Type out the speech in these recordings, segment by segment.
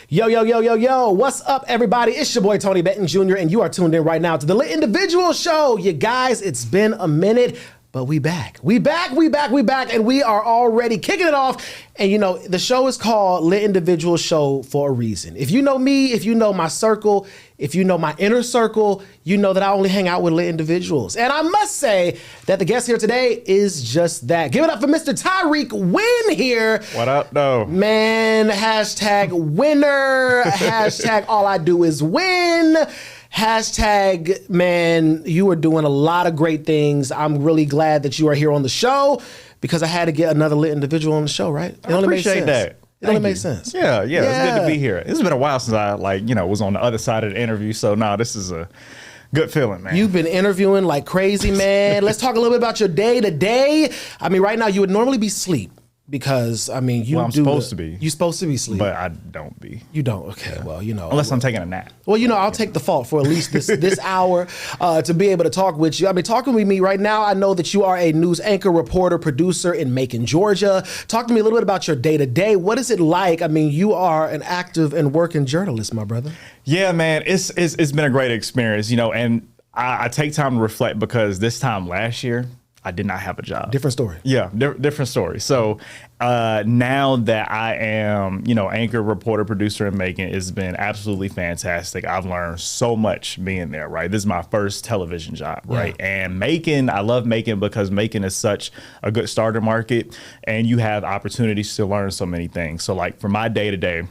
Yo, what's up, everybody? It's your boy, Tony Betton Jr., and you are tuned in right now to the Lit Individual Show. You guys, it's been a minute, but we back, and we are already kicking it off. And you know, the show is called Lit Individual Show for a reason. If you know me, if you know my circle, if you know my inner circle, you know that I only hang out with lit individuals. And I must say that the guest here today is just that. Give it up for Mr. Tyrik Wynn here. What up, though? Man, hashtag winner, hashtag all I do is win. Hashtag, man, you are doing a lot of great things. I'm really glad that you are here on the show because I had to get another lit individual on the show, right? It I appreciate that. It only makes sense. Yeah, it's good to be here. It's been a while since I was on the other side of the interview, so this is a good feeling, man. You've been interviewing like crazy, man. Let's talk a little bit about your day to day. I mean, right now you would normally be asleep. Because, I mean, I'm supposed to be. You're supposed to be asleep. But I don't be. You don't? Okay, yeah. Well, you know. Unless I'm taking a nap. Well, you know, I'll take the fault for at least this hour to be able to talk with you. I mean, talking with me right now, I know that you are a news anchor, reporter, producer in Macon, Georgia. Talk to me a little bit about your day-to-day. What is it like? I mean, you are an active and working journalist, my brother. Yeah, man. It's been a great experience, and I take time to reflect because this time last year, I did not have a job. Different story. Yeah, different story. So now that I am, anchor, reporter, producer in Macon, it's been absolutely fantastic. I've learned so much being there, right? This is my first television job, right? Yeah. And Macon, I love Macon because Macon is such a good starter market and you have opportunities to learn so many things. So like for my day to day,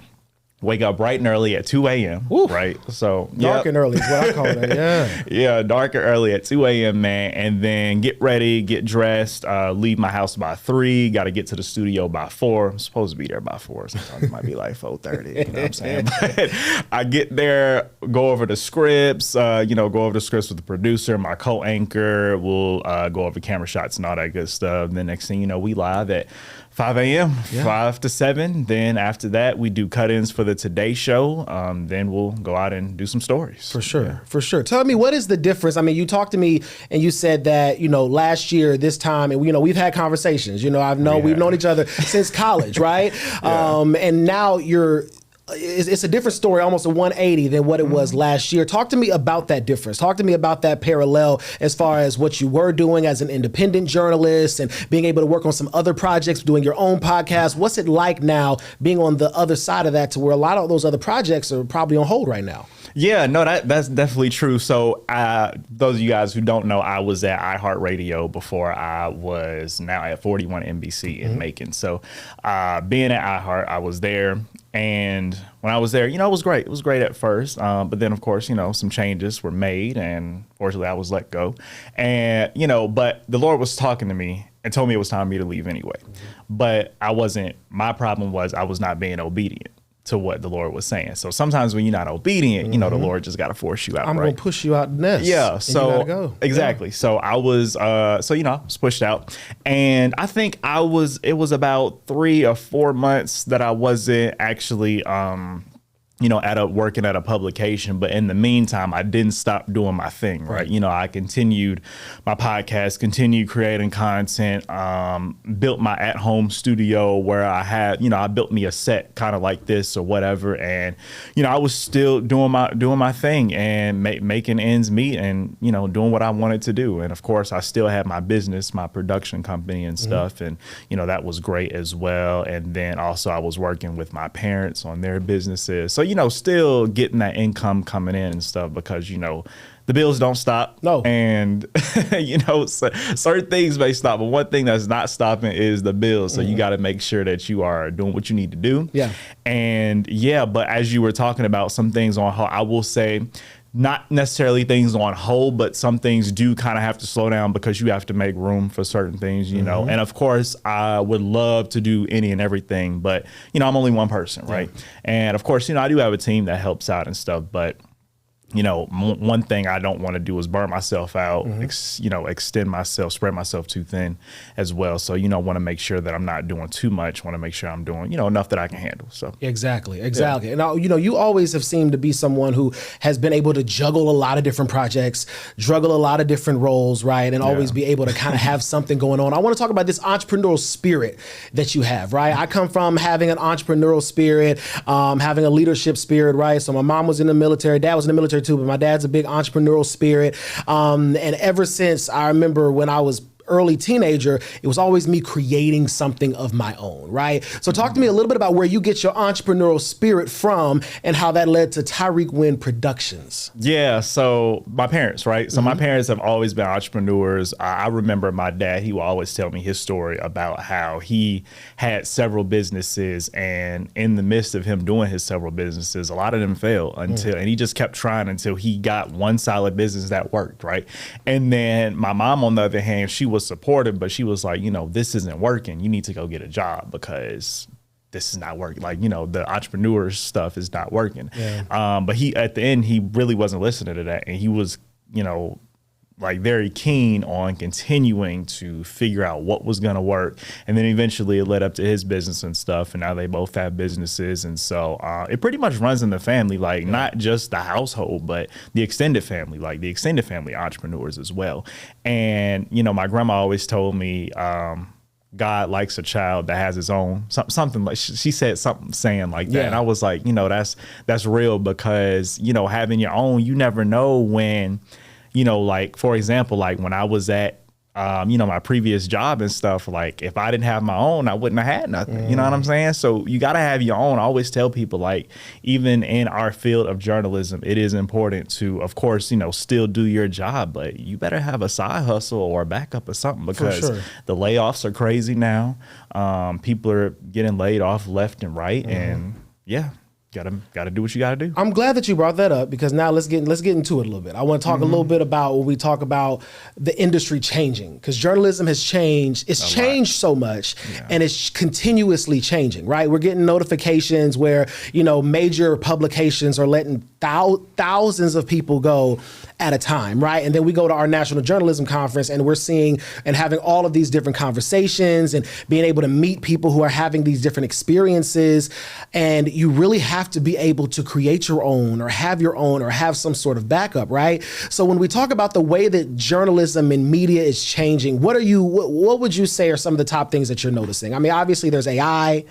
wake up bright and early at 2 a.m. Right? So dark and early is what I call it. Yeah. Yeah, dark and early at 2 a.m., man. And then get ready, get dressed, leave my house by 3, got to get to the studio by 4. I'm supposed to be there by 4. Sometimes it might be like 4:30, you know what I'm saying? But I get there, go over the scripts, go over the scripts with the producer, my co-anchor, we'll go over camera shots and all that good stuff. Then next thing you know, we live at 5 a.m., 5 to 7. Then after that, we do cut-ins for the Today Show. Then we'll go out and do some stories. For sure. Tell me, what is the difference? I mean, you talked to me and you said that, last year, this time, and we've had conversations. We've known each other since college, right? Yeah. And now it's a different story, almost a 180 than what it was last year. Talk to me about that difference. Talk to me about that parallel as far as what you were doing as an independent journalist and being able to work on some other projects, doing your own podcast. What's it like now being on the other side of that to where a lot of those other projects are probably on hold right now? Yeah, no, that's definitely true. So those of you guys who don't know, I was at iHeartRadio before I was now at 41 NBC in Macon. So being at iHeart, I was there. And when I was there, it was great. It was great at first. But then, of course, some changes were made. And fortunately, I was let go. And, but the Lord was talking to me and told me it was time for me to leave anyway. But my problem was I was not being obedient to what the Lord was saying. So sometimes when you're not obedient, the Lord just got to force you out. I'm going to push you out the nest. Yeah. So you gotta go. Exactly. Yeah. So I was, I was pushed out, and I think it was about 3 or 4 months that I wasn't actually, working at a publication. But in the meantime, I didn't stop doing my thing, right? I continued my podcast, continued creating content, built my at-home studio where I had, I built me a set kind of like this or whatever. And, I was still doing my thing and making ends meet and, doing what I wanted to do. And of course, I still had my business, my production company and stuff. And, that was great as well. And then also I was working with my parents on their businesses. So, still getting that income coming in and stuff because, the bills don't stop. No. And, certain things may stop, but one thing that's not stopping is the bills. So you got to make sure that you are doing what you need to do. Yeah. And but as you were talking about some things on hold, I will say, not necessarily things on hold, but some things do kind of have to slow down because you have to make room for certain things, And of course, I would love to do any and everything, but, I'm only one person, right? And of course, I do have a team that helps out and stuff, but one thing I don't want to do is burn myself out, extend myself, spread myself too thin as well. So, want to make sure that I'm not doing too much, want to make sure I'm doing, enough that I can handle. So Exactly. Yeah. And now, you always have seemed to be someone who has been able to juggle a lot of different projects, juggle a lot of different roles, right? And always be able to kind of have something going on. I want to talk about this entrepreneurial spirit that you have, right? I come from having an entrepreneurial spirit, having a leadership spirit, right? So my mom was in the military, dad was in the military too, but my dad's a big entrepreneurial spirit. And ever since, I remember when I was early teenager, it was always me creating something of my own, right? So talk to me a little bit about where you get your entrepreneurial spirit from and how that led to Tyrik Wynn Productions. Yeah, so my parents, right? So my parents have always been entrepreneurs. I remember my dad, he would always tell me his story about how he had several businesses, and in the midst of him doing his several businesses, a lot of them failed and he just kept trying until he got one solid business that worked, right? And then my mom, on the other hand, she was supportive, but she was like, this isn't working. You need to go get a job because this is not working. Like, the entrepreneur stuff is not working. Yeah. But at the end, he really wasn't listening to that. And he was, like very keen on continuing to figure out what was going to work. And then eventually it led up to his business and stuff. And now they both have businesses. And so it pretty much runs in the family, like not just the household, but the extended family, like the extended family entrepreneurs as well. And, my grandma always told me, God likes a child that has his own, something like she said something saying like that. And I was like, that's real, because, having your own, you never know when, like, for example, like when I was at, my previous job and stuff, like if I didn't have my own, I wouldn't have had nothing. You know what I'm saying? So you got to have your own. I always tell people, like, even in our field of journalism, it is important to, of course, still do your job, but you better have a side hustle or a backup or something, because the layoffs are crazy now. People are getting laid off left and right. And Gotta do what you gotta do. I'm glad that you brought that up, because now let's get into it a little bit. I want to talk a little bit about when we talk about the industry changing, because journalism has changed. It's changed so much, and it's continuously changing, right? We're getting notifications where, major publications are letting thousands of people go at a time, right? And then we go to our National Journalism Conference, and we're seeing and having all of these different conversations and being able to meet people who are having these different experiences. And you really have to be able to create your own, or have your own, or have some sort of backup, right? So when we talk about the way that journalism and media is changing, what would you say are some of the top things that you're noticing? I mean, obviously there's AI,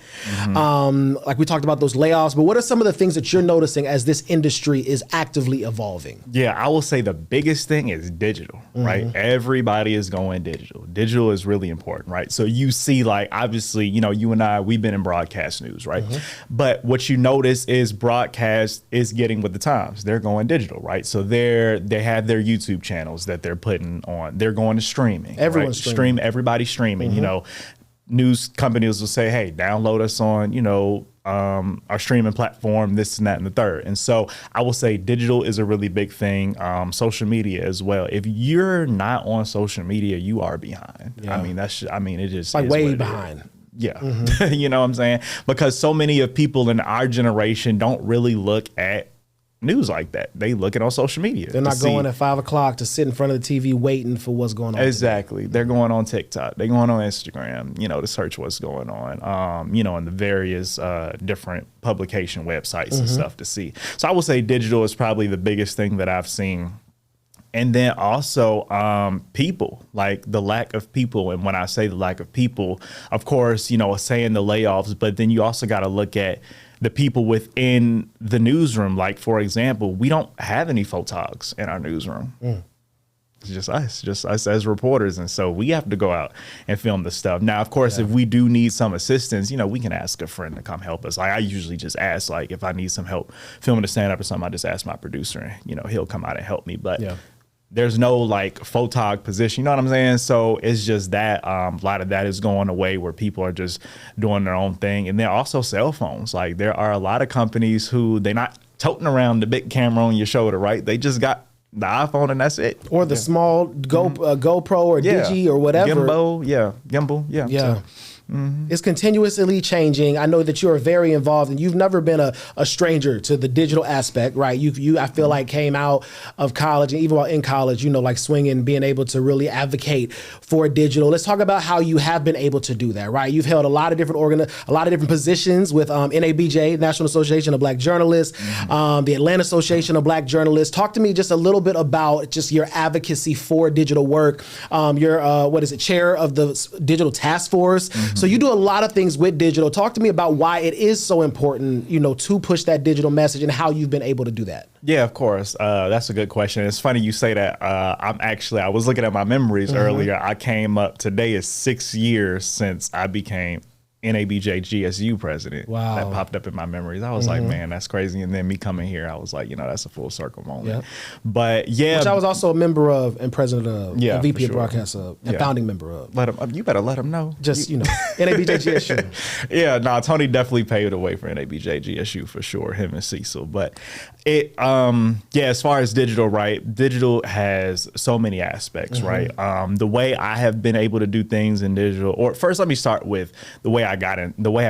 like we talked about those layoffs, but what are some of the things that you're noticing as this industry is actively evolving? Yeah, I will say the biggest thing is digital, right? Everybody is going digital. Digital is really important, right? So you see, like, obviously, you and I, we've been in broadcast news, right? But what you notice is broadcast is getting with the times. They're going digital, right? So they have their YouTube channels that they're putting on. They're going to streaming. Everyone's streaming. Everybody's streaming. News companies will say, hey, download us on, our streaming platform, this and that and the third. And so I will say digital is a really big thing. Social media as well. If you're not on social media, you are behind. I mean, it just like is way behind. Yeah. You know what I'm saying? Because so many of people in our generation don't really look at news like that. They look at on social media. They're not going at 5 o'clock to sit in front of the TV waiting for what's going on. Exactly. Today. They're going on TikTok. They're going on Instagram, to search what's going on, and the various different publication websites and stuff to see. So I would say digital is probably the biggest thing that I've seen. And then also people, like the lack of people. And when I say the lack of people, of course, saying the layoffs, but then you also got to look at the people within the newsroom. Like, for example, we don't have any photogs in our newsroom. It's just us as reporters. And so we have to go out and film the stuff. Now, of course, if we do need some assistance, we can ask a friend to come help us. Like, I usually just ask, like, if I need some help filming a stand-up or something, I just ask my producer and, he'll come out and help me. But there's no like photog position, you know what I'm saying? So it's just that a lot of that is going away, where people are just doing their own thing. And then also cell phones. Like, there are a lot of companies who they're not toting around the big camera on your shoulder, right? They just got the iPhone and that's it. Or the small GoPro or Digi or whatever. Gimbal, yeah. It's continuously changing. I know that you are very involved, and you've never been a stranger to the digital aspect, right? You I feel like came out of college, and even while in college, like swinging, being able to really advocate for digital. Let's talk about how you have been able to do that, right? You've held a lot of different positions with NABJ, National Association of Black Journalists, the Atlanta Association of Black Journalists. Talk to me just a little bit about just your advocacy for digital work. You're chair of the Digital Task Force. So you do a lot of things with digital. Talk to me about why it is so important, to push that digital message and how you've been able to do that. Yeah, of course. That's a good question. It's funny you say that. I was looking at my memories earlier. I came up, today is 6 years since I became NABJ GSU president. Wow. That popped up in my memories. I was like, man, that's crazy. And then me coming here, I was like, that's a full circle moment. Yep. But yeah. Which I was also a member of and president of, a VP of broadcast of, and founding member of. You better let him know. Just, NABJ GSU. Yeah, Tony definitely paved the way for NABJ GSU for sure, him and Cecil. But as far as digital, right? Digital has so many aspects, right? The way I have been able to do things in digital, or first let me start with the way I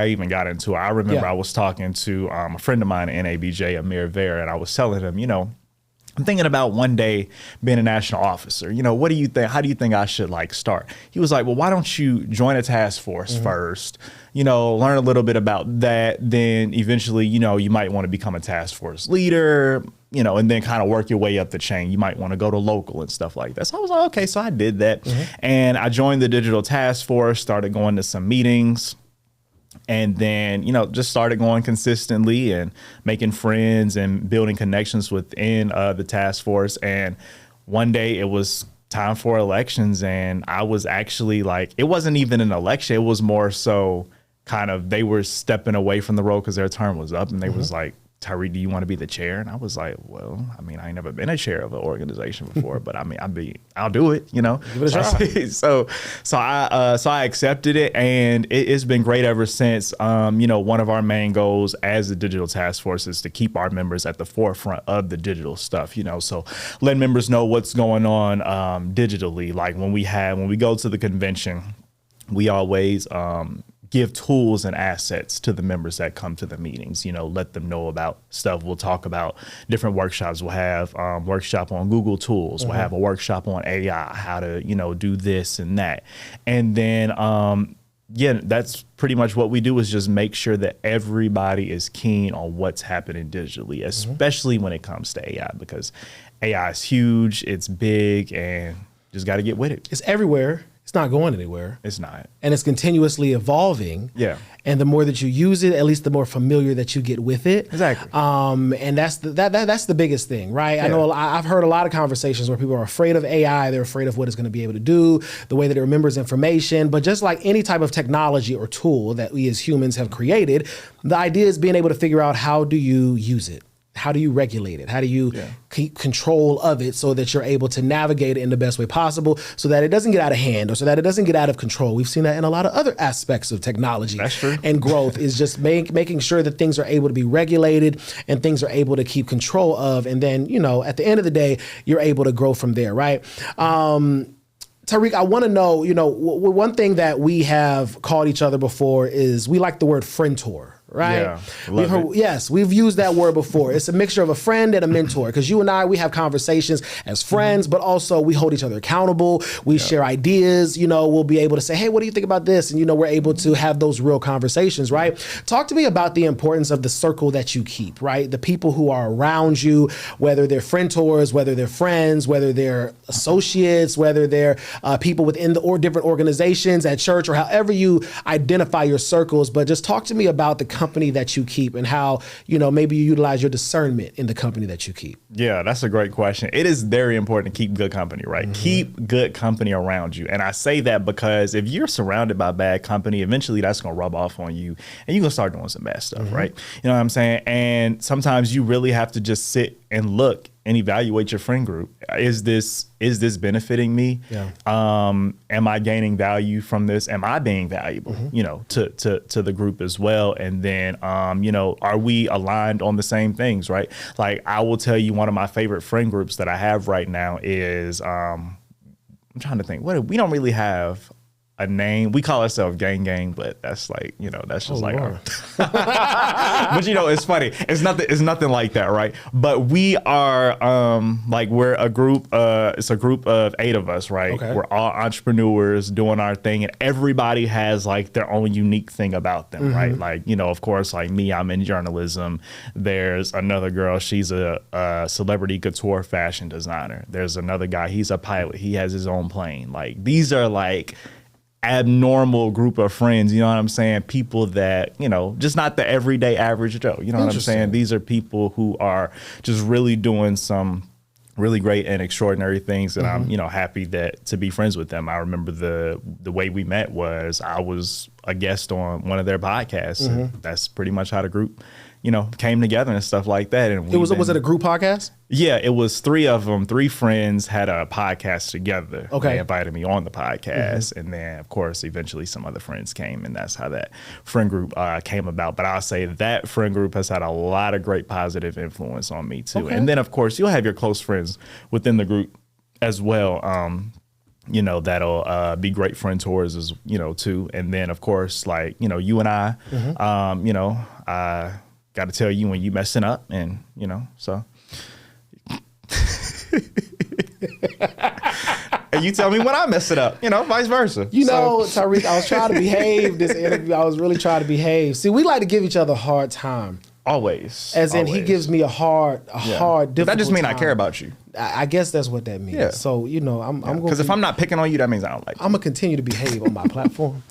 even got into it. I remember I was talking to a friend of mine in NABJ, Amir Vera, and I was telling him, I'm thinking about one day being a national officer. What do you think? How do you think I should start? He was like, well, why don't you join a task force first? Learn a little bit about that. Then eventually, you might want to become a task force leader, and then kind of work your way up the chain. You might want to go to local and stuff like that. So I was like, okay, so I did that. And I joined the digital task force, started going to some meetings. And then, just started going consistently and making friends and building connections within the task force. And one day it was time for elections. And I was actually it wasn't even an election. It was more so kind of they were stepping away from the role because their term was up. And they was like, Tyrik, do you want to be the chair? And I was like, well, I ain't never been a chair of an organization before, but I'll do it, Give it a try. So I accepted it, and it's been great ever since. One of our main goals as the digital task force is to keep our members at the forefront of the digital stuff, so let members know what's going on digitally. Like when we go to the convention, we always give tools and assets to the members that come to the meetings, let them know about stuff. We'll talk about different workshops. We'll have workshop on Google tools. We'll have a workshop on AI, how to, do this and that. And then, that's pretty much what we do, is just make sure that everybody is keen on what's happening digitally, especially when it comes to AI, because AI is huge, it's big, and just got to get with it. It's everywhere. It's not going anywhere. It's not. And it's continuously evolving. Yeah. And the more that you use it, at least the more familiar that you get with it. Exactly. And that's the biggest thing, right? Yeah. I know I've heard a lot of conversations where people are afraid of AI. They're afraid of what it's going to be able to do, the way that it remembers information. But just like any type of technology or tool that we as humans have created, the idea is being able to figure out, how do you use it? How do you regulate it? How do you keep control of it so that you're able to navigate it in the best way possible, so that it doesn't get out of hand, or so that it doesn't get out of control? We've seen that in a lot of other aspects of technology. That's true. And growth is just making sure that things are able to be regulated and things are able to keep control of. And then, at the end of the day, you're able to grow from there, right? Tyrik, I want to know, one thing that we have called each other before is we like the word frientor. Right? Yeah, yes, we've used that word before. It's a mixture of a friend and a mentor, because you and I, we have conversations as friends, but also we hold each other accountable. We share ideas. We'll be able to say, hey, what do you think about this? And, we're able to have those real conversations, right? Talk to me about the importance of the circle that you keep, right? The people who are around you, whether they're frientors, whether they're friends, whether they're associates, whether they're people within different organizations at church, or however you identify your circles. But just talk to me about the company that you keep and how, maybe you utilize your discernment in the company that you keep. Yeah, that's a great question. It is very important to keep good company, right? Keep good company around you. And I say that because if you're surrounded by bad company, eventually that's going to rub off on you and you're going to start doing some bad stuff, right? You know what I'm saying? And sometimes you really have to just sit and look and evaluate your friend group. Is this benefiting me? Yeah. Am I gaining value from this? Am I being valuable, to the group as well? And then, are we aligned on the same things, right? Like, I will tell you, one of my favorite friend groups that I have right now is, I'm trying to think, we don't really have a name. We call ourselves Gang, but that's like, that's just our, but it's funny. It's nothing like that, right? But we are we're a group, it's a group of 8 of us, right? Okay. We're all entrepreneurs doing our thing, and everybody has like their own unique thing about them, right? Like, of course, like me, I'm in journalism. There's another girl, she's a celebrity couture fashion designer. There's another guy, he's a pilot. He has his own plane. Like, these are like abnormal group of friends, you know what I'm saying? People that, just not the everyday average Joe, you know what I'm saying? These are people who are just really doing some really great and extraordinary things, and I'm, happy to be friends with them. I remember the way we met was I was a guest on one of their podcasts, and that's pretty much how the group, came together and stuff like that. And was it a group podcast? Yeah, it was 3 of them. 3 friends had a podcast together. Okay. They invited me on the podcast. And then, of course, eventually some other friends came, and that's how that friend group came about. But I'll say that friend group has had a lot of great positive influence on me, too. Okay. And then, of course, you'll have your close friends within the group as well. That'll be great frientors, as too. And then, of course, like, you and I, I got to tell you when you messing up, and, so. And you tell me when I mess it up, vice versa. Tyrik, I was trying to behave this interview. I was really trying to behave. See, we like to give each other a hard time. Always. As in, he gives me a hard, difficult that just means time. I care about you. I guess that's what that means. Yeah. So, I'm going to. Because if I'm not picking on you, that means I don't like you. I'm going to continue to behave on my platform.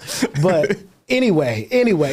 But Anyway,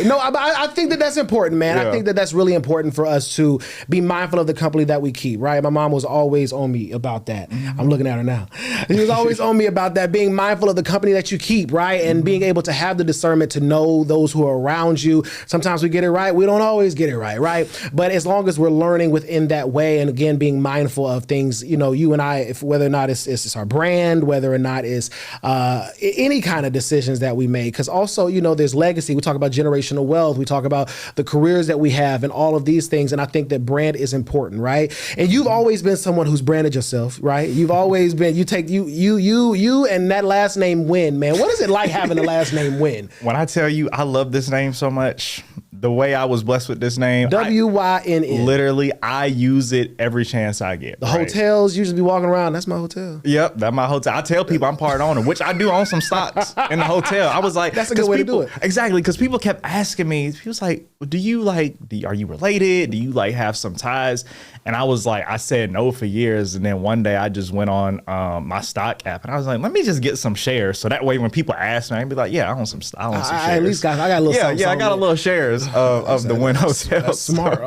no, I think that's important, man. Yeah. I think that's really important for us to be mindful of the company that we keep, right? My mom was always on me about that. I'm looking at her now. She was always on me about that, being mindful of the company that you keep, right? And being able to have the discernment to know those who are around you. Sometimes we get it right. We don't always get it right? But as long as we're learning within that way, and again, being mindful of things, you and I, whether or not it's our brand, whether or not it's any kind of decisions that we make, because also, there's legacy. We talk about generational wealth. We talk about the careers that we have and all of these things. And I think that brand is important, right? And you've always been someone who's branded yourself, right? You've always been, you and that last name Wynn, man. What is it like having the last name Wynn? When I tell you I love this name so much, the way I was blessed with this name, W-Y-N-N. Literally, I use it every chance I get. The hotels usually be walking around. That's my hotel. Yep, that's my hotel. I tell people I'm part owner, which I do own some stocks in the hotel. I was like, that's a good way to do it. Exactly, because people kept asking me. He was like, are you related? Do you have some ties? And I was like, I said no for years. And then one day I just went on my stock app, and I was like, let me just get some shares. So that way when people ask me, I can be like, yeah, I own some shares. I at least got a little something. I got a little shares of the Wynn Hotel. That's smart.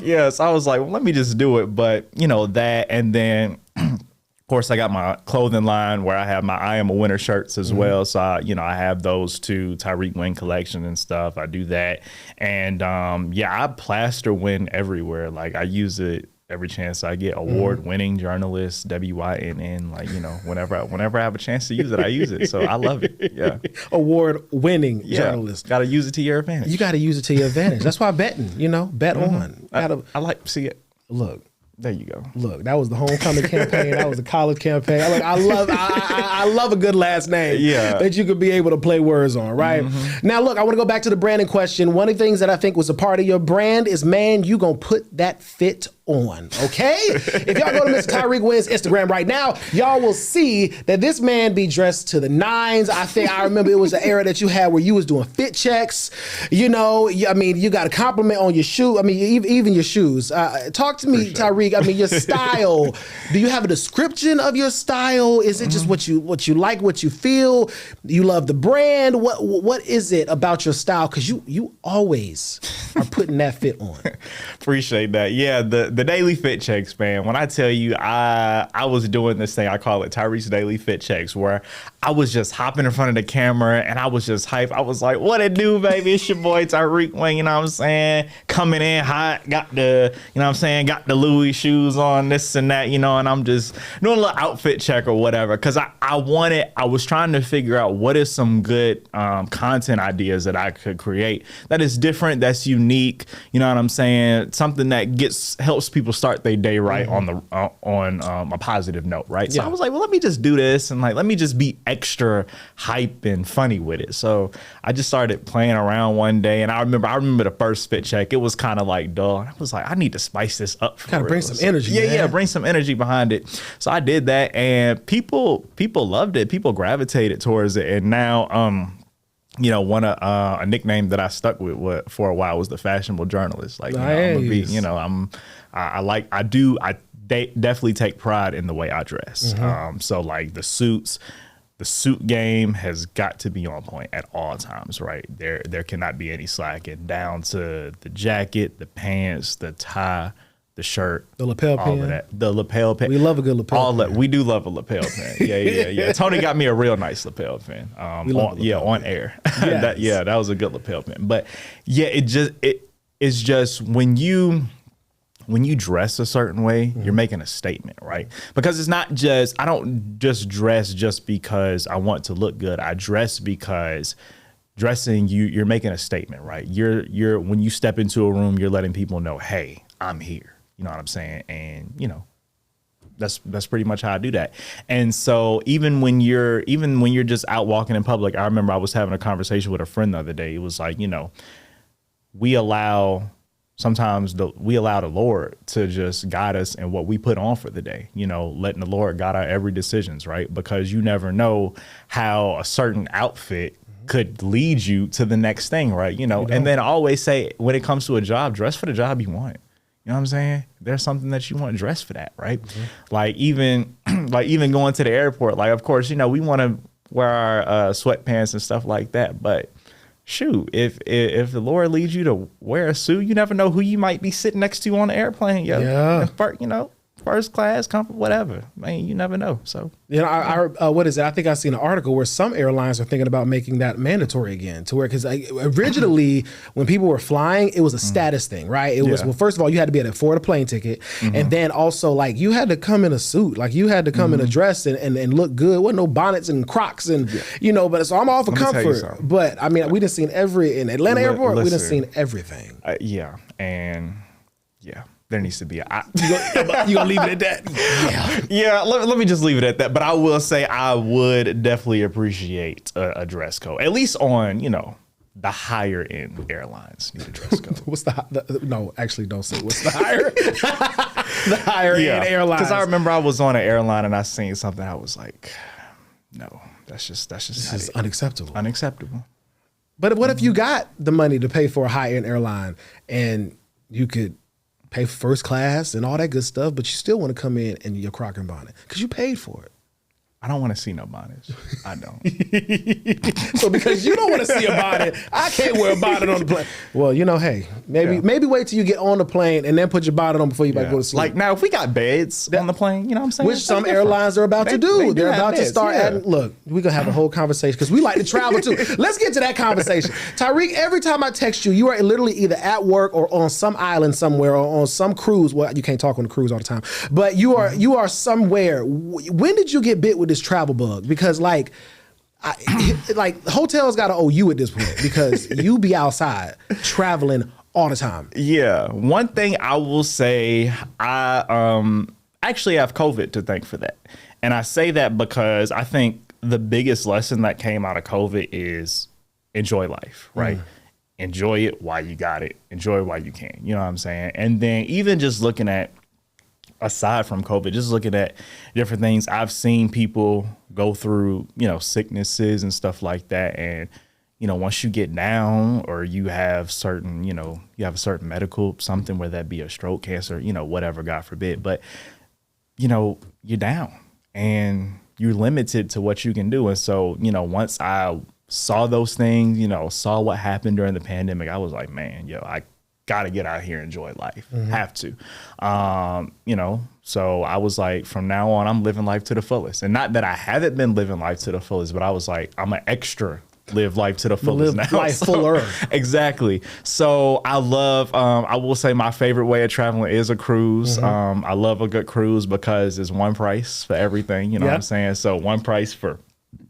Yeah, so I was like, well, let me just do it. But, that, and then, of course, I got my clothing line where I have my I Am a Winner shirts as well. So, I have those too, Tyrik Wynn collection and stuff. I do that. And, I plaster Wynn everywhere. Like, I use it every chance I get. Award-winning journalist, WYNN. Whenever I have a chance to use it, I use it. So I love it. Yeah. Award-winning journalist. Got to use it to your advantage. You got to use it to your advantage. That's why betting, bet on. I like to see it. Look. There you go. Look, that was the homecoming campaign. That was the college campaign. I love a good last name that you could be able to play words on, right? Now, look, I want to go back to the branding question. One of the things that I think was a part of your brand is, man, you going to put that fit on, okay? If y'all go to Mr. Tyrik Wynn's Instagram right now, y'all will see that this man be dressed to the nines. I remember it was the era that you had where you was doing fit checks. You got a compliment on your shoe. Even your shoes. Talk to me, Tyrik. Your style. Do you have a description of your style? Is it just what you like, what you feel? You love the brand? What is it about your style? Because you always are putting that fit on. Appreciate that. Yeah, the daily fit checks, man. When I tell you, I was doing this thing, I call it Tyrik's Daily Fit Checks, where I was just hopping in front of the camera and I was just hyped. I was like, what it do, baby? It's your boy Tyrik Wynn, you know what I'm saying? Coming in hot, got the got the Louis shoes on, this and that, and I'm just doing a little outfit check or whatever. Cause I was trying to figure out what is some good content ideas that I could create that is different, that's unique, you know what I'm saying? Something that helps people start their day right on a positive note, right? So I was like, well, let me just do this and let me just be extra hype and funny with it. So I just started playing around one day, and I remember the first spit check. It was kind of like dull. And I was like, I need to spice this up. Kind of bring some energy. Yeah, bring some energy behind it. So I did that, and people loved it. People gravitated towards it, and now a nickname that I stuck with for a while was the fashionable journalist. Like, I'm gonna be, I definitely take pride in the way I dress. So like the suit game has got to be on point at all times, right? There cannot be any slacking, down to the jacket, the pants, the tie, the shirt, the lapel all pin. of that. The lapel pin. We love a good lapel pin. We do love a lapel pin. Yeah. Tony got me a real nice lapel pin. On air. Yes. That was a good lapel pin. But yeah, it's just when you dress a certain way, you're making a statement, right? Because it's not just, I don't just dress just because I want to look good. I dress because dressing, you're making a statement, right? You're when you step into a room, you're letting people know, hey, I'm here. You know what I'm saying? And that's pretty much how I do that. And so even when you're just out walking in public, I remember I was having a conversation with a friend the other day. It was like, we allow the Lord to just guide us in what we put on for the day, letting the Lord guide our every decisions, right? Because you never know how a certain outfit could lead you to the next thing, right? And then I always say, when it comes to a job, dress for the job you want. You know what I'm saying? There's something that you want to dress for that, right? Like even going to the airport, like, of course, we want to wear our sweatpants and stuff like that, but shoot, if the Lord leads you to wear a suit, you never know who you might be sitting next to on the airplane. Yeah. First class, comfort, whatever. Man, you never know. So what is it? I think I seen an article where some airlines are thinking about making that mandatory again, to where, because originally when people were flying, it was a status thing, right? It was, well, first of all, you had to be able to afford a plane ticket, and then also like you had to come in a suit, like you had to come in a dress and look good. Wasn't no bonnets and Crocs and But so I'm all for comfort. But I mean, we done seen in Atlanta airport, we done seen everything. There needs to be you gonna leave it at that? Yeah. Let me just leave it at that. But I will say I would definitely appreciate a dress code, at least on the higher end airlines need a dress code. What's no? Actually, don't say what's the higher the higher end airlines. Because I remember I was on an airline and I seen something. I was like, no, that's just this is unacceptable. Unacceptable. But what if you got the money to pay for a high end airline and you could pay for first class and all that good stuff, but you still want to come in your Croc and bonnet because you paid for it? I don't want to see no bonnets. I don't. So because you don't want to see a bonnet, I can't wear a bonnet on the plane. Well, hey, maybe wait till you get on the plane and then put your bonnet on before you go to sleep. Like now, if we got beds on the plane, you know what I'm saying? Which some airlines are about to do. They're about to start adding. Look, we're going to have a whole conversation because we like to travel too. Let's get to that conversation. Tyrik, every time I text you, you are literally either at work or on some island somewhere or on some cruise. Well, you can't talk on the cruise all the time, but you are somewhere. When did you get bit with this travel bug? Because like hotels got to owe you at this point because you be outside traveling all the time. Yeah. One thing I will say, I actually have COVID to thank for that. And I say that because I think the biggest lesson that came out of COVID is enjoy life, right? Enjoy it while you got it. Enjoy it while you can. You know what I'm saying? And then even just looking at, aside from COVID, just looking at different things, I've seen people go through, sicknesses and stuff like that. And, once you get down or you have certain, you have a certain medical something, whether that be a stroke, cancer, whatever, God forbid. But, you're down and you're limited to what you can do. And so, once I saw those things, saw what happened during the pandemic, I was like, man, I got to get out here and enjoy life. Have to. So I was like, from now on, I'm living life to the fullest. And not that I haven't been living life to the fullest, but I was like, I'm an extra live life to the fullest now. Life fuller. Exactly. So I love, I will say my favorite way of traveling is a cruise. I love a good cruise because it's one price for everything. You know what I'm saying? So one price for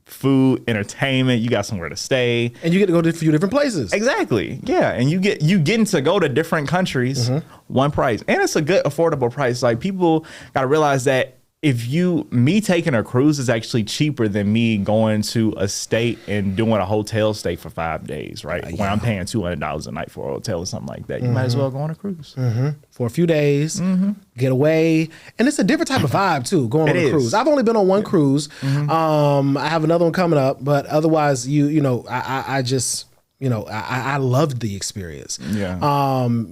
food, entertainment, you got somewhere to stay. And you get to go to a few different places. Exactly. Yeah. And you getting to go to different countries, one price. And it's a good affordable price. Like people got to realize that me taking a cruise is actually cheaper than me going to a state and doing a hotel stay for 5 days, right? When I'm paying $200 a night for a hotel or something like that. You might as well go on a cruise. For a few days, get away. And it's a different type of vibe too, going on a cruise. I've only been on one cruise. I have another one coming up, but otherwise I just, I loved the experience. Yeah.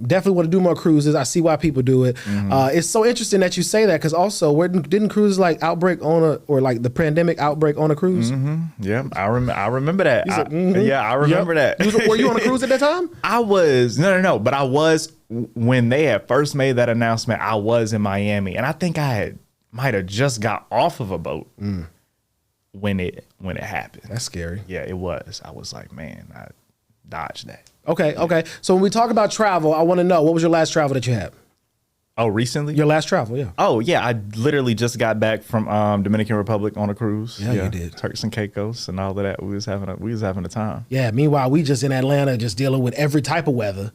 Definitely want to do more cruises. I see why people do it. It's so interesting that you say that, because also, didn't cruises like outbreak on or like the pandemic outbreak on a cruise? Yeah, I remember that. Yeah, I remember that. Were you on a cruise at that time? I was no, but I was when they had first made that announcement. I was in Miami, and I think I might have just got off of a boat when it happened. That's scary. Yeah, it was. I was like, man, I dodge that. Okay. So when we talk about travel, I want to know, what was your last travel that you had? Oh, recently? Your last travel, yeah. Oh, yeah. I literally just got back from Dominican Republic on a cruise. Yeah, you did. Turks and Caicos and all of that. We was having a time. Yeah. Meanwhile, we just in Atlanta, just dealing with every type of weather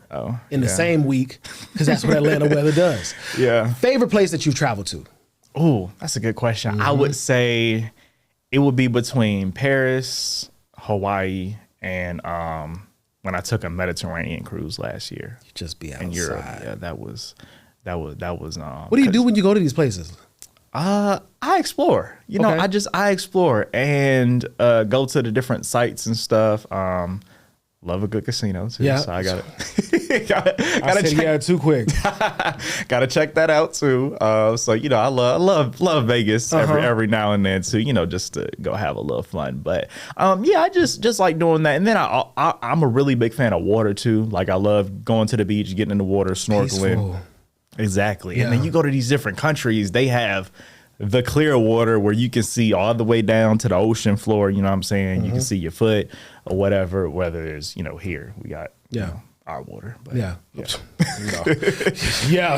in the same week, because that's what Atlanta weather does. Yeah. Favorite place that you've traveled to? Oh, that's a good question. I would say it would be between Paris, Hawaii, and when I took a Mediterranean cruise last year. You just be outside. In Europe. Yeah, that was what do you do when you go to these places? I explore. I explore and go to the different sites and stuff. Love a good casino too. Yeah. So I got it. I said yeah too quick. Gotta check that out too. So I love Vegas every now and then too. Just to go have a little fun. But I just like doing that. And then I'm a really big fan of water too. Like I love going to the beach, getting in the water, snorkeling. Peaceful. Exactly. Yeah. And then you go to these different countries. They have the clear water where you can see all the way down to the ocean floor. You know what I'm saying? You can see your foot or whatever, whether it's, here we got our water. But yeah.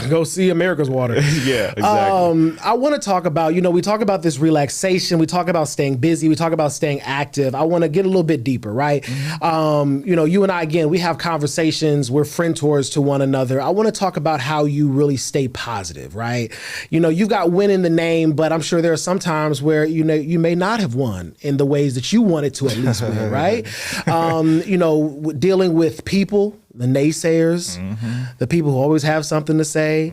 Go see America's water. Yeah, exactly. I want to talk about, we talk about this relaxation. We talk about staying busy. We talk about staying active. I want to get a little bit deeper, right? You and I, again, we have conversations. We're frientors to one another. I want to talk about how you really stay positive, right? You've got win in the name, but I'm sure there are some times where, you may not have won in the ways that you wanted to at least win, right? Dealing with people, the naysayers, the people who always have something to say,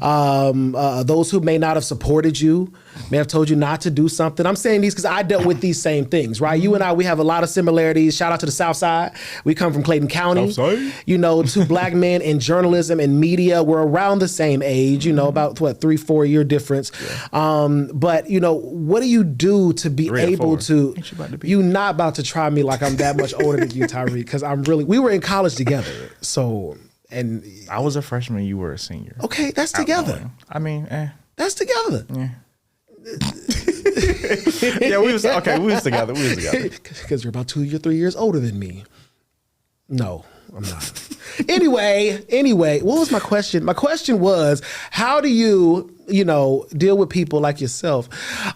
those who may not have supported you, may have told you not to do something. I'm saying these because I dealt with these same things, right? You and I, we have a lot of similarities. Shout out to the South Side. We come from Clayton County. Two black men in journalism and media. We're around the same age, about 3-4 year difference. Yeah. But what do you do to be able to? You're not about to try me like I'm that much older than you, Tyrik, because we were in college together. So, and I was a freshman, you were a senior. Okay, that's together. That's together. Yeah. Yeah, we was together. Because you're about 2 or 3 years older than me. No, I'm not. Anyway, what was my question? My question was, how do you, deal with people like yourself,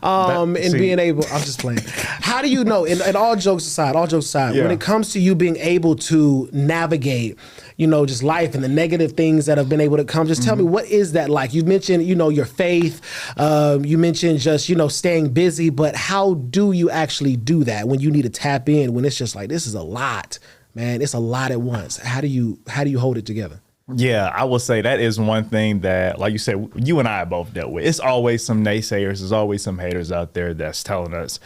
being able, I'm just playing. How do you know, and all jokes aside, when it comes to you being able to navigate, just life and the negative things that have been able to come, just tell me, what is that like? You mentioned, your faith, you mentioned just, staying busy, but how do you actually do that when you need to tap in, when it's just like, this is a lot, man, it's a lot at once. How do you hold it together? Yeah, I will say that is one thing that, like you said, you and I have both dealt with. It's always some naysayers. There's always some haters out there that's telling us,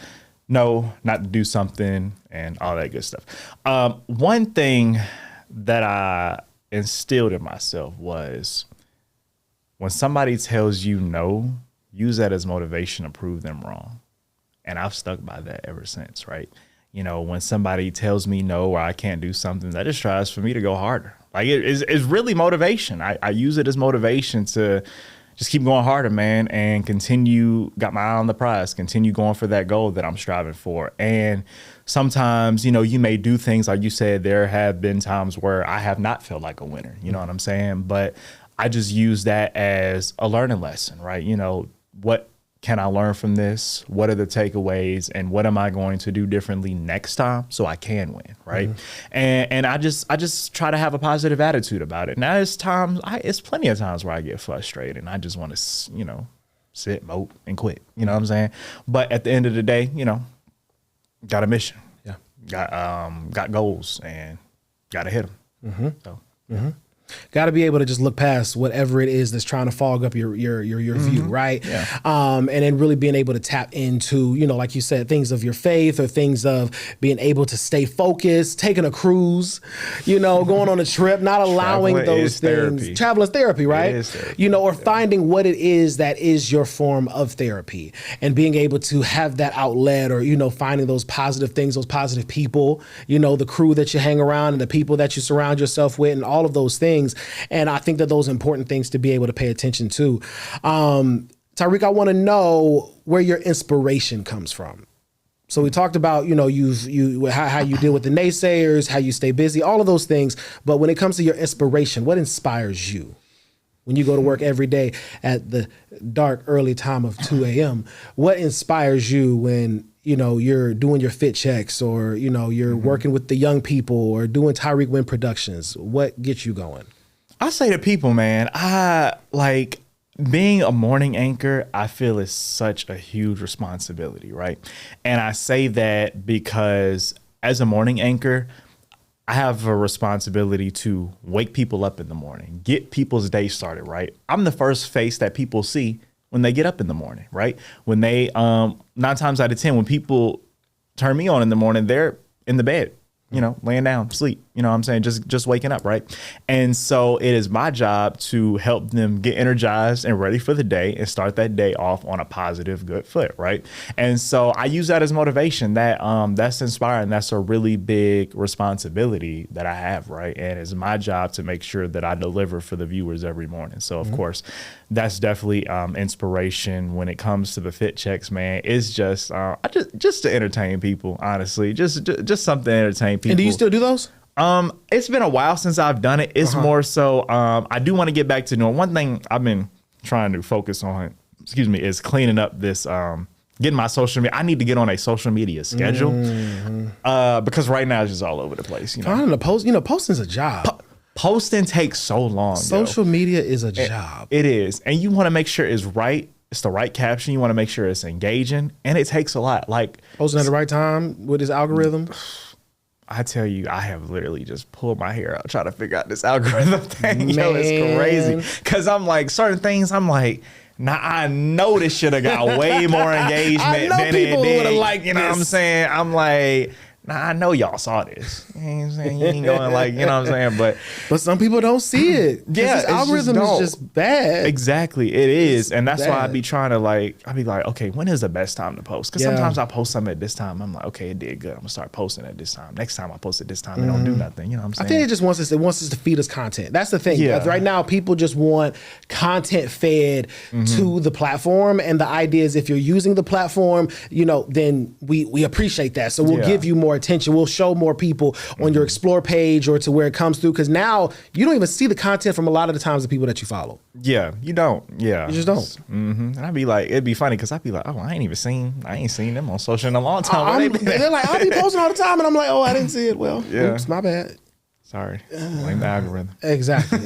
no, not to do something and all that good stuff. One thing that I instilled in myself was, when somebody tells you no, use that as motivation to prove them wrong. And I've stuck by that ever since, right? When somebody tells me no or I can't do something, that just tries for me to go harder. Like it's really motivation. I use it as motivation to just keep going harder, man, and continue, got my eye on the prize, continue going for that goal that I'm striving for. And sometimes, you may do things, like you said, there have been times where I have not felt like a winner, you know what I'm saying? But I just use that as a learning lesson, right? What can I learn from this? What are the takeaways, and what am I going to do differently next time so I can win, right? And I just try to have a positive attitude about it. Now it's plenty of times where I get frustrated and I just want to, sit, mope, and quit. You know what I'm saying? But at the end of the day, you know, got a mission. Yeah. Got goals and got to hit them. Mm-hmm. So. Mm-hmm. Got to be able to just look past whatever it is that's trying to fog up your view, right? Yeah. And then really being able to tap into, you know, like you said, things of your faith or things of being able to stay focused, taking a cruise, you know, going on a trip, not allowing those things. Therapy. Travel is therapy, right? It is therapy. You know, or finding what it is that is your form of therapy and being able to have that outlet, or, you know, finding those positive things, those positive people, you know, the crew that you hang around and the people that you surround yourself with and all of those things. And I think that those are important things to be able to pay attention to. Tyrik, I want to know where your inspiration comes from. So we talked about, you know, how you deal with the naysayers, how you stay busy, all of those things. But when it comes to your inspiration, what inspires you? When you go to work every day at the dark, early time of 2 a.m., what inspires you when, you know, you're doing your fit checks, or, you know, you're working with the young people, or doing Tyrik Wynn productions? What gets you going? I say to people, man, I like being a morning anchor. I feel is such a huge responsibility, right? And I say that because as a morning anchor, I have a responsibility to wake people up in the morning, get people's day started, right? I'm the first face that people see when they get up in the morning, right? When they, 9 times out of 10, when people turn me on in the morning, they're in the bed, you know, laying down, sleep, you know what I'm saying? Just waking up, right? And so it is my job to help them get energized and ready for the day and start that day off on a positive, good foot, right? And so I use that as motivation. That's inspiring. That's a really big responsibility that I have, right? And it's my job to make sure that I deliver for the viewers every morning. So of course, that's definitely inspiration when it comes to the fit checks, man. It's just to entertain people, honestly, just something to entertain people. And do you still do those? It's been a while since I've done it. It's more so, I do want to get back to doing one thing I've been trying to focus on, is cleaning up this, getting my social media. I need to get on a social media schedule, because right now it's just all over the place. You know, Finding a post, you know, posting's a job. Posting takes so long. Social media is a job. It is. And you want to make sure it's right. It's the right caption. You want to make sure it's engaging, and it takes a lot. Like posting at the right time with this algorithm. I tell you, I have literally just pulled my hair out trying to figure out this algorithm thing. Yo, it's crazy. Because I'm like, certain things, I'm like, nah, I know this should have got way more engagement than it did. Like, you know what I'm saying? I'm like, nah, I know y'all saw this. You know what I'm saying? You ain't going like, you know what I'm saying? But some people don't see it. Yeah, this algorithm is just bad. Exactly, it is. And that's why I be trying to I be like, okay, when is the best time to post? Because sometimes I post something at this time. I'm like, okay, it did good. I'm gonna start posting at this time. Next time I post at this time, it don't do nothing. You know what I'm saying? I think it just wants us to feed us content. That's the thing. Yeah. Right now, people just want content fed to the platform. And the idea is if you're using the platform, you know, then we appreciate that. So we'll give you more attention. We'll show more people on your explore page or to where it comes through. Because now you don't even see the content from a lot of the times the people that you follow. Yeah, you don't. Yeah. You just don't. And I'd be like, it'd be funny because I'd be like, oh, I ain't seen them on social in a long time. They're like, I'll be posting all the time. And I'm like, oh, I didn't see it. Well, oops, my bad. Sorry. Blame the algorithm. Exactly.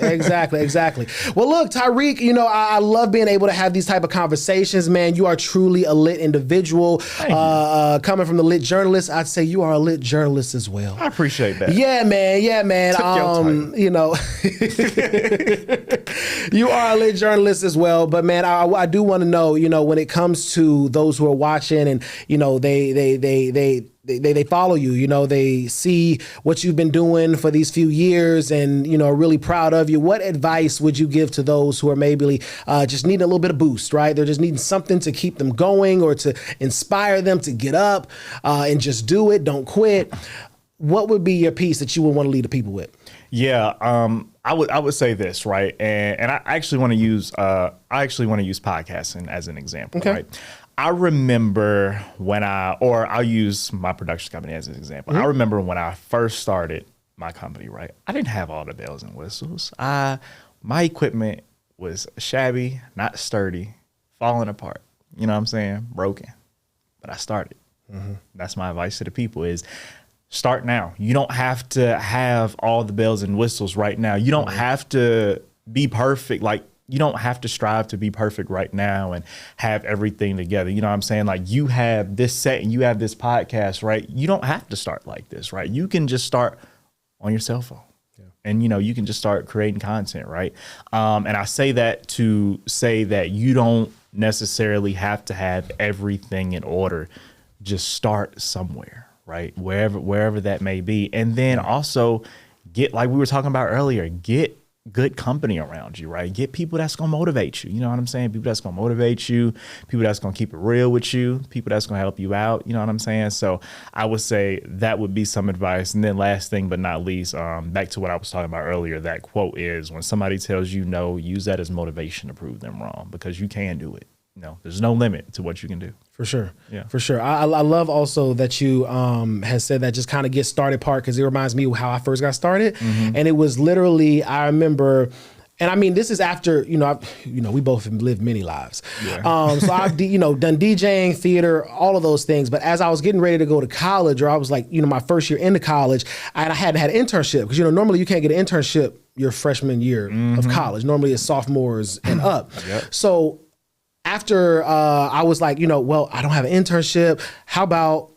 Well, look, Tyrik, you know, I love being able to have these type of conversations, man. You are truly a lit individual. Coming from the lit journalist, I'd say you are a lit journalist as well. I appreciate that. Yeah, man. You know, you are a lit journalist as well. But man, I do want to know, you know, when it comes to those who are watching and, you know, they follow you, you know, they see what you've been doing for these few years and, you know, are really proud of you. What advice would you give to those who are maybe just needing a little bit of boost, right? They're just needing something to keep them going or to inspire them to get up and just do it. Don't quit. What would be your piece that you would want to lead the people with? Yeah, I would say this, right? And I actually want to use podcasting as an example, right? I remember I'll use my production company as an example. I remember when I first started my company, right? I didn't have all the bells and whistles. My equipment was shabby, not sturdy, falling apart. You know what I'm saying? Broken. But I started. That's my advice to the people is start now. You don't have to have all the bells and whistles right now. You don't have to be perfect. Like don't have to strive to be perfect right now and have everything together. You know what I'm saying? Like, you have this set and you have this podcast, right? You don't have to start like this, right? You can just start on your cell phone. And, you can just start creating content, right? And I say that to say that you don't necessarily have to have everything in order. Just start somewhere, right? Wherever that may be. And then also get, like we were talking about earlier, get good company around you, right? Get people that's going to motivate you. You know what I'm saying? People that's going to motivate you, people that's going to keep it real with you, people that's going to help you out. You know what I'm saying? So I would say that would be some advice. And then last thing, but not least, back to what I was talking about earlier, that quote is, when somebody tells you no, use that as motivation to prove them wrong, because you can do it. There's no limit to what you can do. For sure. Yeah. For sure. I love also that you has said that just kind of get started part, because it reminds me of how I first got started. And it was literally, I remember, and I mean, this is after, we both have lived many lives. Yeah. So I've, done DJing, theater, all of those things. But as I was getting ready to go to college, or I was like, my first year into college, and I hadn't had an internship, because, normally you can't get an internship your freshman year of college. Normally it's sophomores and up. Yep. So after I was like, well, I don't have an internship. How about,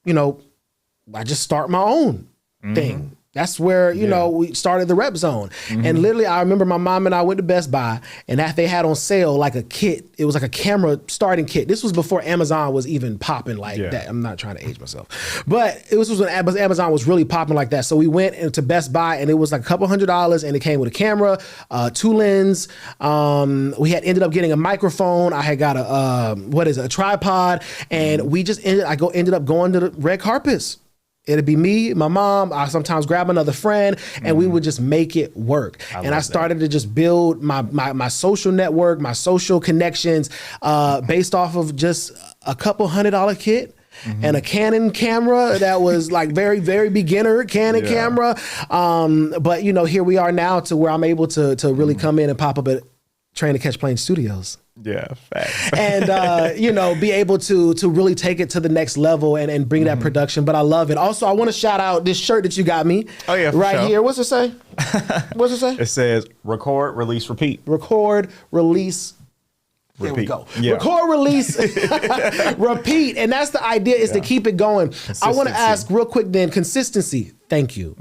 I just start my own thing. That's where, we started the Rep Zone. And literally, I remember my mom and I went to Best Buy, and that they had on sale like a kit. It was like a camera starting kit. This was before Amazon was even popping like that. I'm not trying to age myself. But it was when Amazon was really popping like that. So we went into Best Buy, and it was like a couple $100s, and it came with a camera, 2 lens. We had ended up getting a microphone. I had got a tripod. And we just ended up going to the red carpets. It'd be me, my mom, I sometimes grab another friend, and we would just make it work. I started to just build my social network, my social connections, based off of just a couple $100 kit. And a Canon camera that was like very, very beginner Canon camera. But here we are now to where I'm able to really come in and pop up at Train to Catch Plane Studios. Yeah, facts. And, be able to really take it to the next level and bring that production. But I love it. Also, I want to shout out this shirt that you got me. Oh, yeah, right here. What's it say? What's it say? It says record, release, repeat. Record, release, repeat. There we go. Yeah. Record, release, repeat. And that's the idea, is to keep it going. I want to ask real quick then, consistency. Thank you.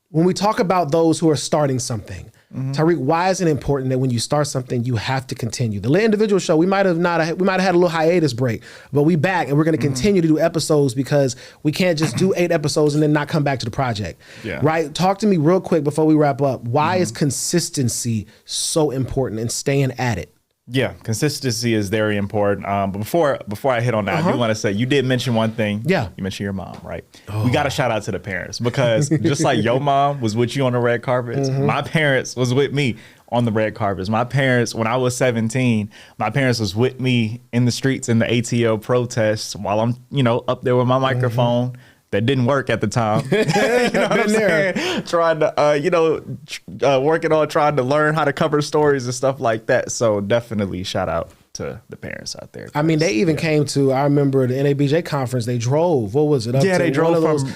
When we talk about those who are starting something, Tyrik, why is it important that when you start something, you have to continue? The Lit Individual Show, we might have had a little hiatus break, but we back, and we're going to continue to do episodes, because we can't just do 8 episodes and then not come back to the project. Yeah. Right? Talk to me real quick before we wrap up. Why is consistency so important and staying at it? Yeah, consistency is very important. But before I hit on that, I do want to say, you did mention one thing. Yeah. You mentioned your mom, right? We got to shout out to the parents, because just like your mom was with you on the red carpets, my parents was with me on the red carpets. My parents, when I was 17, my parents was with me in the streets in the ATL protests while I'm, up there with my microphone. That didn't work at the time. You know what I'm saying? Trying to, working on trying to learn how to cover stories and stuff like that. So definitely shout out to the parents out there. I mean, they even came to, I remember the NABJ conference, they drove, what was it? They drove from,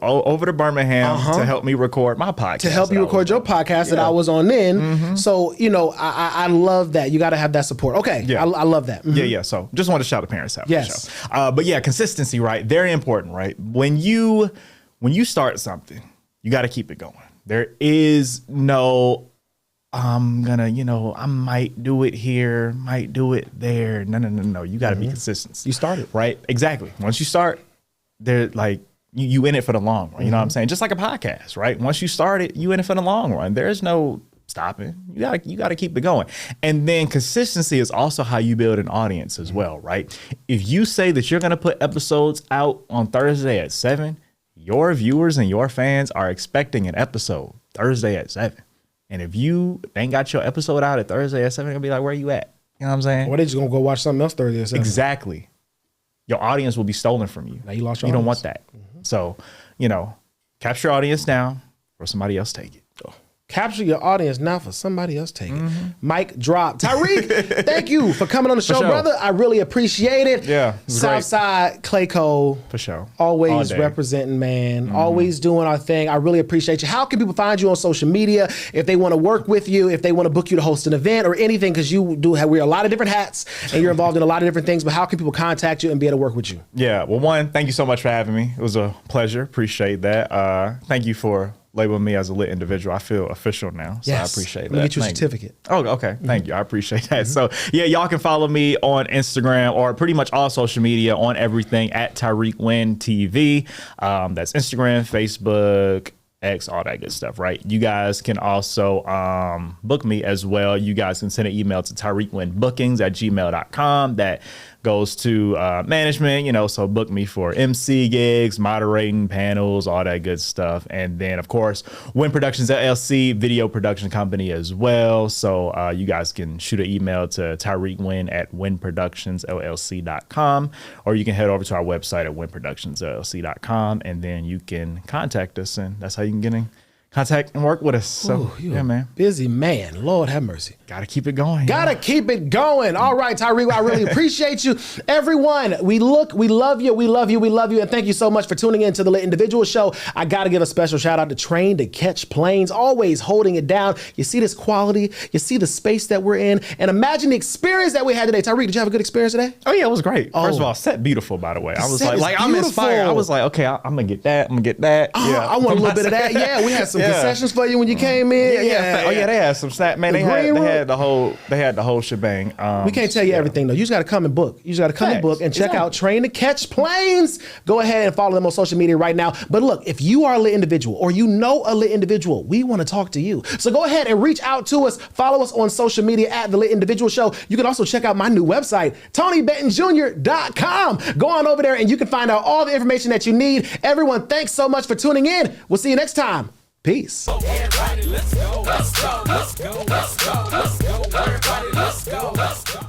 over to Birmingham to help me record my podcast. To help you record your podcast that I was on then. So, I love that. You got to have that support. Okay. Yeah. I love that. Yeah. So just want to shout the parents out. Yes. But yeah, consistency, right? Very important, right? When you start something, you got to keep it going. There is no, I'm gonna, I might do it here, might do it there. No. You got to be consistent. You started. Right? Exactly. Once you start, they're like, you in it for the long run. You know what I'm saying? Just like a podcast, right? Once you start it, you in it for the long run. There's no stopping. You gotta keep it going. And then consistency is also how you build an audience as well, right? If you say that you're gonna put episodes out on Thursday at 7, your viewers and your fans are expecting an episode Thursday at 7. And if you ain't got your episode out at Thursday at 7, they're gonna be like, where you at? You know what I'm saying? Or they just gonna go watch something else Thursday at 7. Exactly. Your audience will be stolen from you. Now you lost your audience. You don't want audience. that. So, capture your audience now, or somebody else take it. Capture your audience now for somebody else take it. Mic drop. Tyrik, thank you for coming on the show, brother. I really appreciate it. Yeah, Southside Clayco. For sure. Always representing, man. Always doing our thing. I really appreciate you. How can people find you on social media if they want to work with you, if they want to book you to host an event or anything? Because you do wear a lot of different hats and you're involved in a lot of different things. But how can people contact you and be able to work with you? Yeah. Well, one, thank you so much for having me. It was a pleasure. Appreciate that. Thank you for labeling me as a lit individual. I feel official now, so yes. I appreciate that. Let me get you a certificate. Oh, okay. Thank you. I appreciate that. So, yeah, y'all can follow me on Instagram or pretty much all social media on everything at Tyrik Wynn TV. That's Instagram, Facebook, X, all that good stuff, right? You guys can also book me as well. You guys can send an email to TyrikWynnBookings@gmail.com. That goes to management, so book me for MC gigs, moderating panels, all that good stuff. And then, of course, Wynn Productions LLC, video production company as well. So you guys can shoot an email to TyrikWynn@WynnProductionsLLC.com, or you can head over to our website at WynnProductionsLLC.com, and then you can contact us, and that's how you can get in contact and work with us. So, yeah, man. Busy man. Lord have mercy. Gotta keep it going. Gotta keep it going. All right, Tyrik, I really appreciate you. Everyone, we love you, and thank you so much for tuning in to the Lit Individual Show. I gotta give a special shout out to Train to Catch Planes, always holding it down. You see this quality, you see the space that we're in, and imagine the experience that we had today. Tyrik, did you have a good experience today? Oh yeah, it was great. First of all, set beautiful, by the way. I was like I'm inspired. I was like, okay, I'm gonna get that. Yeah, I want a little bit of that. Yeah, we had some concessions for you when you came in. Oh yeah, they had some snack. Man, they had the whole shebang. We can't tell you everything though. You just got to come and book. You just got to come and book and check out Train to Catch Planes. Go ahead and follow them on social media right now. But look, if you are a lit individual or you know a lit individual, we want to talk to you. So go ahead and reach out to us. Follow us on social media at the Lit Individual Show. You can also check out my new website, TonyBettonJr.com. Go on over there and you can find out all the information that you need. Everyone, thanks so much for tuning in. We'll see you next time. Peace. Everybody, let's go. Let's go. Let's go. Let's go. Let's go. Everybody, let's go. Let's go.